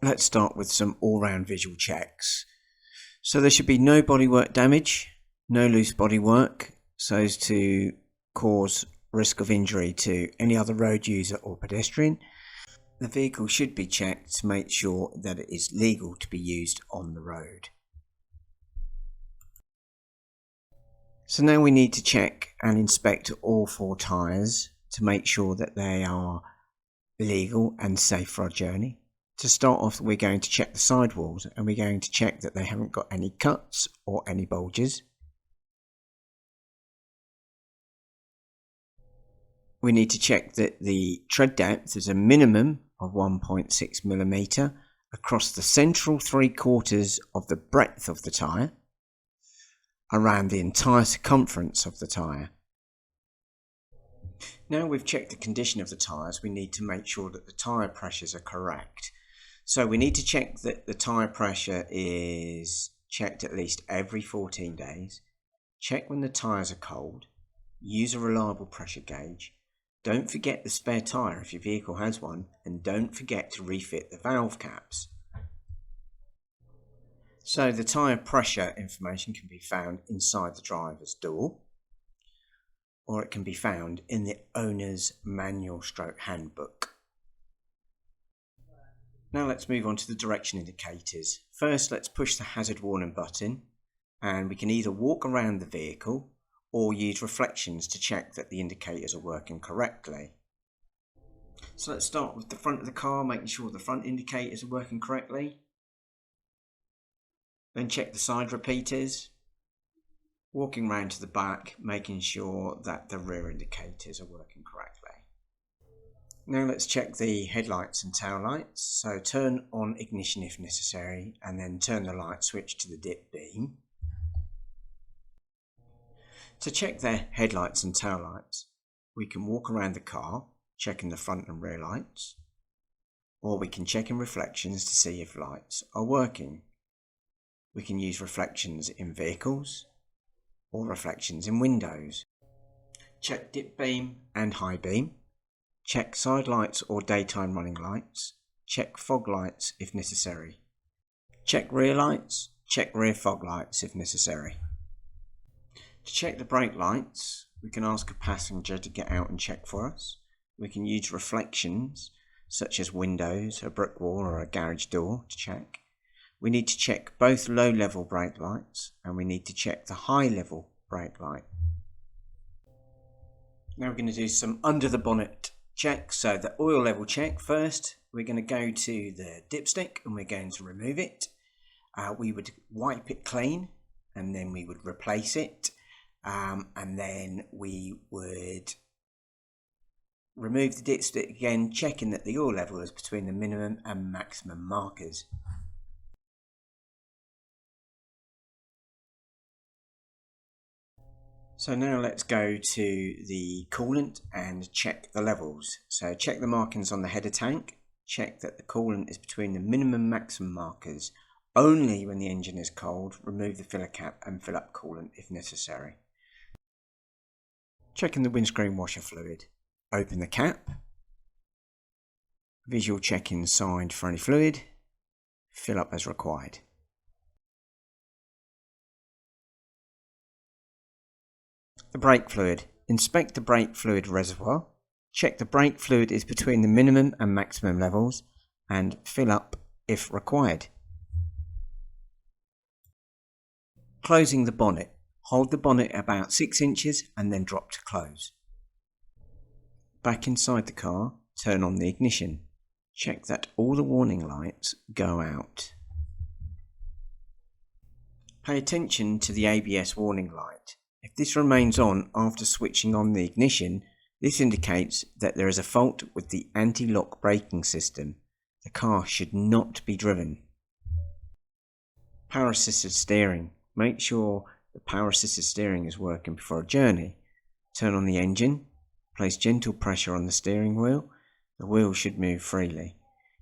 Let's start with some all-round visual checks. So there should be no bodywork damage, no loose bodywork, so as to cause risk of injury to any other road user or pedestrian. The vehicle should be checked to make sure that it is legal to be used on the road. So now we need to check and inspect all 4 tyres to make sure that they are legal and safe for our journey. To start off, we're going to check the sidewalls and we're going to check that they haven't got any cuts or any bulges. We need to check that the tread depth is a minimum of 1.6 millimeter across the central 3/4 of the breadth of the tyre, around the entire circumference of the tyre. Now we've checked the condition of the tyres, we need to make sure that the tyre pressures are correct. So we need to check that the tyre pressure is checked at least every 14 days. Check when the tyres are cold. Use a reliable pressure gauge. Don't forget the spare tyre if your vehicle has one, and don't forget to refit the valve caps. So the tyre pressure information can be found inside the driver's door, or it can be found in the owner's manual / handbook. Now let's move on to the direction indicators. First, let's push the hazard warning button, and we can either walk around the vehicle or use reflections to check that the indicators are working correctly. So let's start with the front of the car, making sure the front indicators are working correctly. Then check the side repeaters. Walking round to the back, making sure that the rear indicators are working correctly. Now let's check the headlights and tail lights. So turn on ignition if necessary, and then turn the light switch to the dip beam. To check their headlights and tail lights, we can walk around the car, checking the front and rear lights, or we can check in reflections to see if lights are working. We can use reflections in vehicles or reflections in windows. Check dip beam and high beam. Check side lights or daytime running lights. Check fog lights if necessary. Check rear lights. Check rear fog lights if necessary. To check the brake lights, we can ask a passenger to get out and check for us. We can use reflections such as windows, a brick wall or a garage door to check. We need to check both low-level brake lights, and we need to check the high-level brake light. Now we're going to do some under the bonnet checks. So the oil level check first, we're going to go to the dipstick and we're going to remove it. We would wipe it clean and then we would replace it. And then we would remove the dipstick again, checking that the oil level is between the minimum and maximum markers. So now let's go to the coolant and check the levels. So check the markings on the header tank, check that the coolant is between the minimum and maximum markers. Only when the engine is cold, remove the filler cap and fill up coolant if necessary. Checking the windscreen washer fluid. Open the cap. Visual check inside for any fluid. Fill up as required. The brake fluid. Inspect the brake fluid reservoir. Check the brake fluid is between the minimum and maximum levels and fill up if required. Closing the bonnet. Hold the bonnet about 6 inches and then drop to close. Back inside the car, turn on the ignition. Check that all the warning lights go out. Pay attention to the ABS warning light. If this remains on after switching on the ignition, this indicates that there is a fault with the anti-lock braking system. The car should not be driven. Power assisted steering. Make sure the power assisted steering is working before a journey. Turn on the engine. Place gentle pressure on the steering wheel. The wheel should move freely.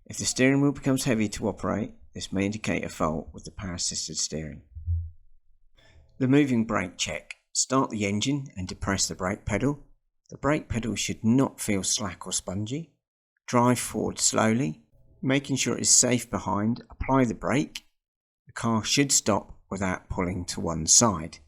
If the steering wheel becomes heavy to operate, this may indicate a fault with the power assisted steering. The moving brake check. Start the engine and depress the brake pedal. The brake pedal should not feel slack or spongy. Drive forward slowly. Making sure it is safe behind, apply the brake. The car should stop without pulling to one side.